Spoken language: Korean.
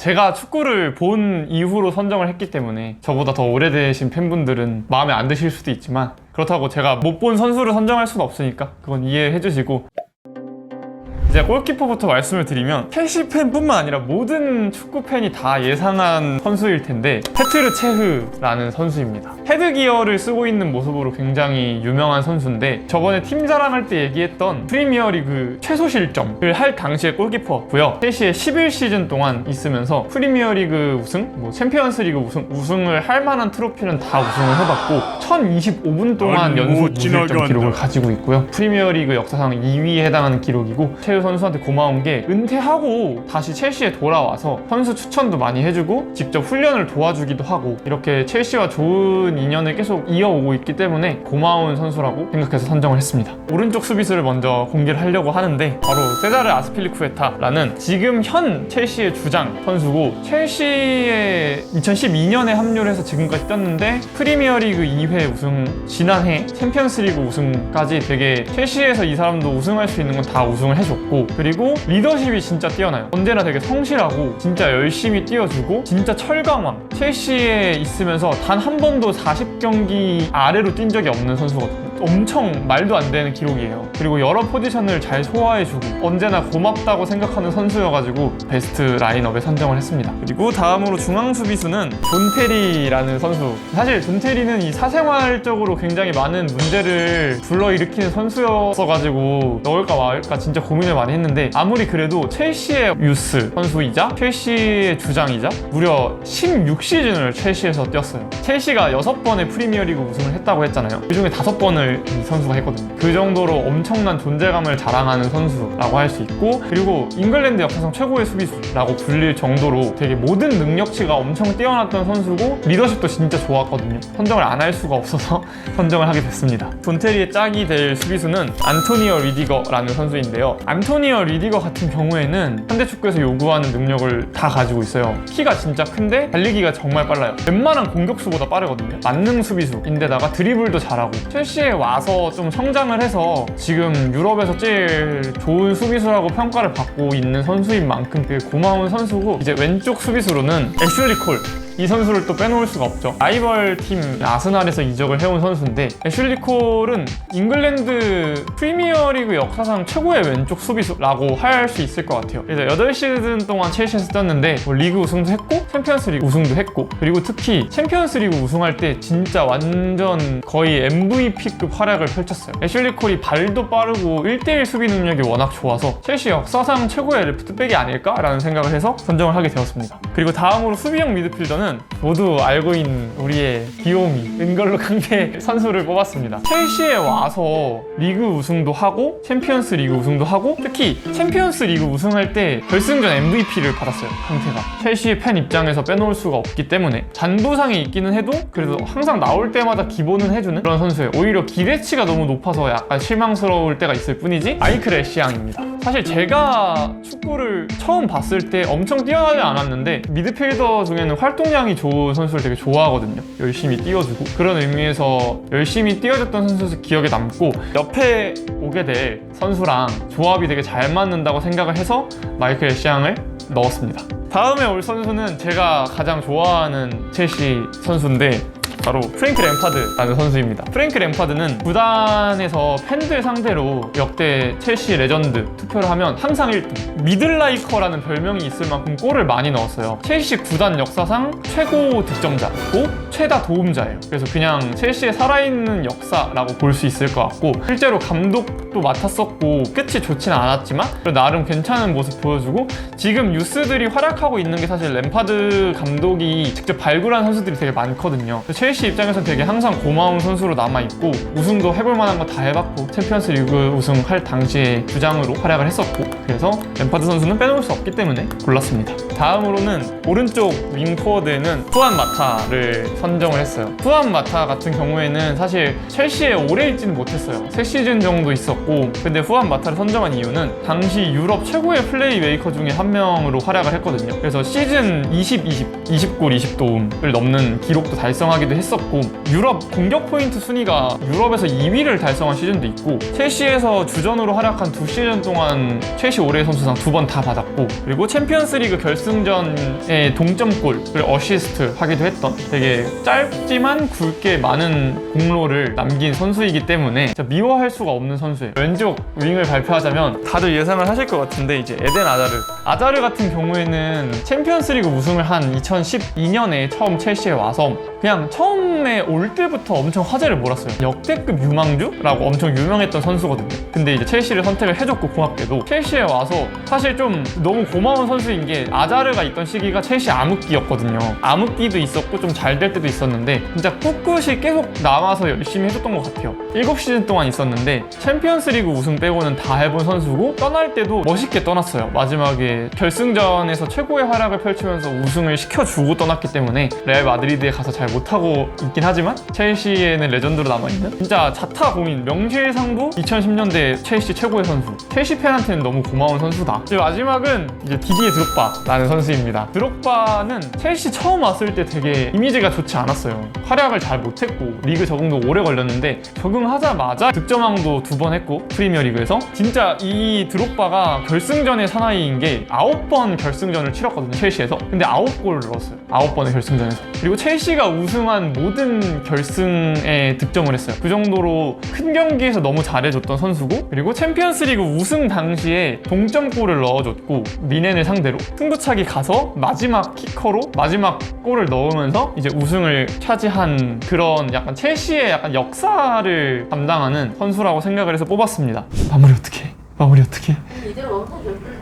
제가 축구를 본 이후로 선정을 했기 때문에 저보다 더 오래되신 팬분들은 마음에 안 드실 수도 있지만, 그렇다고 제가 못 본 선수를 선정할 수는 없으니까 그건 이해해 주시고, 이제 골키퍼부터 말씀을 드리면 첼시 팬뿐만 아니라 모든 축구 팬이 다 예상한 선수일 텐데, 페트르 체흐라는 선수입니다. 헤드기어를 쓰고 있는 모습으로 굉장히 유명한 선수인데, 저번에 팀 자랑할 때 얘기했던 프리미어리그 최소 실점을 할 당시의 골키퍼였고요. 첼시에 11시즌 동안 있으면서 프리미어리그 우승, 챔피언스리그 우승을 할 만한 트로피는 다 우승을 해봤고 1025분 동안 연속 무실점 기록을 가지고 있고요. 프리미어리그 역사상 2위에 해당하는 기록이고, 체흐 선수한테 고마운 게 은퇴하고 다시 첼시에 돌아와서 선수 추천도 많이 해주고 직접 훈련을 도와주기도 하고, 이렇게 첼시와 좋은 인연을 계속 이어오고 있기 때문에 고마운 선수라고 생각해서 선정을 했습니다. 오른쪽 수비수를 먼저 공개를 하려고 하는데, 바로 세자르 아스필리쿠에타라는 지금 현 첼시의 주장 선수고, 첼시에 2012년에 합류를 해서 지금까지 뛰었는데 프리미어리그 2회 우승, 지난해 챔피언스리그 우승까지 되게 첼시에서 이 사람도 우승할 수 있는 건 다 우승을 해줬고, 그리고 리더십이 진짜 뛰어나요. 언제나 되게 성실하고 진짜 열심히 뛰어주고 진짜 철강왕. 첼시에 있으면서 단 한 번도 40경기 아래로 뛴 적이 없는 선수거든요. 엄청 말도 안 되는 기록이에요. 그리고 여러 포지션을 잘 소화해주고 언제나 고맙다고 생각하는 선수여가지고 베스트 라인업에 선정을 했습니다. 그리고 다음으로 중앙 수비수는 존 테리라는 선수. 사실 존 테리는 이 사생활적으로 굉장히 많은 문제를 불러일으키는 선수였어가지고 넣을까 말까 진짜 고민을 많이 했는데, 아무리 그래도 첼시의 유스 선수이자 첼시의 주장이자 무려 16시즌을 첼시에서 뛰었어요. 첼시가 6번의 프리미어리그 우승을 했다고 했잖아요. 그중에 5번을 이 선수가 했거든요. 그 정도로 엄청난 존재감을 자랑하는 선수라고 할 수 있고, 그리고 잉글랜드 역사상 최고의 수비수라고 불릴 정도로 되게 모든 능력치가 엄청 뛰어났던 선수고, 리더십도 진짜 좋았거든요. 선정을 안 할 수가 없어서 선정을 하게 됐습니다. 존 테리의 짝이 될 수비수는 안토니오 리디거라는 선수인데요. 안토니오 리디거 같은 경우에는 현대 축구에서 요구하는 능력을 다 가지고 있어요. 키가 진짜 큰데 달리기가 정말 빨라요. 웬만한 공격수보다 빠르거든요. 만능 수비수인데다가 드리블도 잘하고, 첼시에 와서 좀 성장을 해서 지금 유럽에서 제일 좋은 수비수라고 평가를 받고 있는 선수인 만큼 되게 고마운 선수고, 이제 왼쪽 수비수로는 애슐리 콜. 이 선수를 또 빼놓을 수가 없죠. 라이벌 팀 아스날에서 이적을 해온 선수인데, 애슐리 콜은 잉글랜드 프리미어리그 역사상 최고의 왼쪽 수비수라고 할 수 있을 것 같아요. 이제 8시즌 동안 첼시에서 뛰었는데 리그 우승도 했고 챔피언스리그 우승도 했고, 그리고 특히 챔피언스리그 우승할 때 진짜 완전 거의 MVP급 활약을 펼쳤어요. 애슐리 콜이 발도 빠르고 1대1 수비 능력이 워낙 좋아서 첼시 역사상 최고의 레프트백이 아닐까라는 생각을 해서 선정을 하게 되었습니다. 그리고 다음으로 수비형 미드필더는 모두 알고 있는 우리의 귀요미 은걸로 칸테 선수를 뽑았습니다. 첼시에 와서 리그 우승도 하고 챔피언스 리그 우승도 하고, 특히 챔피언스 리그 우승할 때 결승전 MVP를 받았어요. 칸테가 첼시 팬 입장에서 빼놓을 수가 없기 때문에, 잔부상이 있기는 해도 그래도 항상 나올 때마다 기본은 해주는 그런 선수예요. 오히려 기대치가 너무 높아서 약간 실망스러울 때가 있을 뿐이지 마이클 애쉬양입니다. 사실 제가 축구를 처음 봤을 때 엄청 뛰어나지 않았는데 미드필더 중에는 활동량이 좋은 선수를 되게 좋아하거든요. 열심히 뛰어주고, 그런 의미에서 열심히 뛰어줬던 선수에서 기억에 남고, 옆에 오게 될 선수랑 조합이 되게 잘 맞는다고 생각을 해서 마이클 애쉬양을 넣었습니다. 다음에 올 선수는 제가 가장 좋아하는 첼시 선수인데 바로 프랭크 램파드라는 선수입니다. 프랭크 램파드는 구단에서 팬들 상대로 역대 첼시 레전드 투표를 하면 항상 1등, 미들라이커라는 별명이 있을 만큼 골을 많이 넣었어요. 첼시 구단 역사상 최고 득점자고 최다 도움자예요. 그래서 그냥 첼시의 살아있는 역사라고 볼 수 있을 것 같고, 실제로 감독도 맡았었고 끝이 좋지는 않았지만 나름 괜찮은 모습 보여주고, 지금 유스들이 활약하고 있는 게 사실 램파드 감독이 직접 발굴한 선수들이 되게 많거든요. 첼시 입장에서는 되게 항상 고마운 선수로 남아있고, 우승도 해볼 만한 거 다 해봤고 챔피언스 리그 우승할 당시에 주장으로 활약을 했었고, 그래서 램파드 선수는 빼놓을 수 없기 때문에 골랐습니다. 다음으로는 오른쪽 윙포워드에는 후안 마타를 선정을 했어요. 후안 마타 같은 경우에는 사실 첼시에 오래 있지는 못했어요. 3시즌 정도 있었고, 근데 후안 마타를 선정한 이유는 당시 유럽 최고의 플레이메이커 중에 한 명으로 활약을 했거든요. 그래서 시즌 20골 20도움을 넘는 기록도 달성하기도 했어요. 했었고 유럽 공격 포인트 순위가 유럽에서 2위를 달성한 시즌도 있고 첼시에서 주전으로 활약한 2시즌 동안 첼시 올해의 선수상 2번 다 받았고 그리고 챔피언스리그 결승전에 동점골을 어시스트 하기도 했던 되게 짧지만 굵게 많은 공로를 남긴 선수이기 때문에 진짜 미워할 수가 없는 선수예요. 왼쪽 윙을 발표하자면 다들 예상을 하실 것 같은데 이제 에덴 아자르 같은 경우에는 챔피언스리그 우승을 한 2012년에 처음 첼시에 와서 그냥 처음에 올 때부터 엄청 화제를 몰았어요. 역대급 유망주라고 엄청 유명했던 선수거든요. 근데 이제 첼시를 선택을 해줬고 고맙게도 첼시에 와서 사실 좀 너무 고마운 선수인 게 아자르가 있던 시기가 첼시 암흑기였거든요. 암흑기도 있었고 좀 잘 될 때도 있었는데 진짜 꿋꿋이 계속 남아서 열심히 해줬던 것 같아요. 7시즌 동안 있었는데 챔피언스리그 우승 빼고는 다 해본 선수고 떠날 때도 멋있게 떠났어요. 마지막에 결승전에서 최고의 활약을 펼치면서 우승을 시켜주고 떠났기 때문에 레알 마드리드에 가서 잘 못하고 있긴 하지만 첼시에는 레전드로 남아있는 진짜 자타공인 명실상부 2010년대 첼시 최고의 선수. 첼시 팬한테는 너무 고마운 선수다. 이제 마지막은 이제 디디에 드록바라는 선수입니다. 드록바는 첼시 처음 왔을 때 되게 이미지가 좋지 않았어요. 활약을 잘 못했고 리그 적응도 오래 걸렸는데 적응하자마자 득점왕도 2번 했고 프리미어리그에서 진짜 이 드록바가 결승전의 사나이인 게 9번 결승전을 치렀거든요. 첼시에서. 근데 9골을 넣었어요. 9번의 결승전에서. 그리고 첼시가 우승한 모든 결승에 득점을 했어요. 그 정도로 큰 경기에서 너무 잘해줬던 선수고 그리고 챔피언스리그 우승 당시에 동점골을 넣어줬고 미넨을 상대로 승부차기 가서 마지막 키커로 마지막 골을 넣으면서 이제 우승을 차지한 그런 약간 첼시의 약간 역사를 담당하는 선수라고 생각을 해서 뽑았습니다. 마무리 어떻게 해? 이대로 멈춰 줄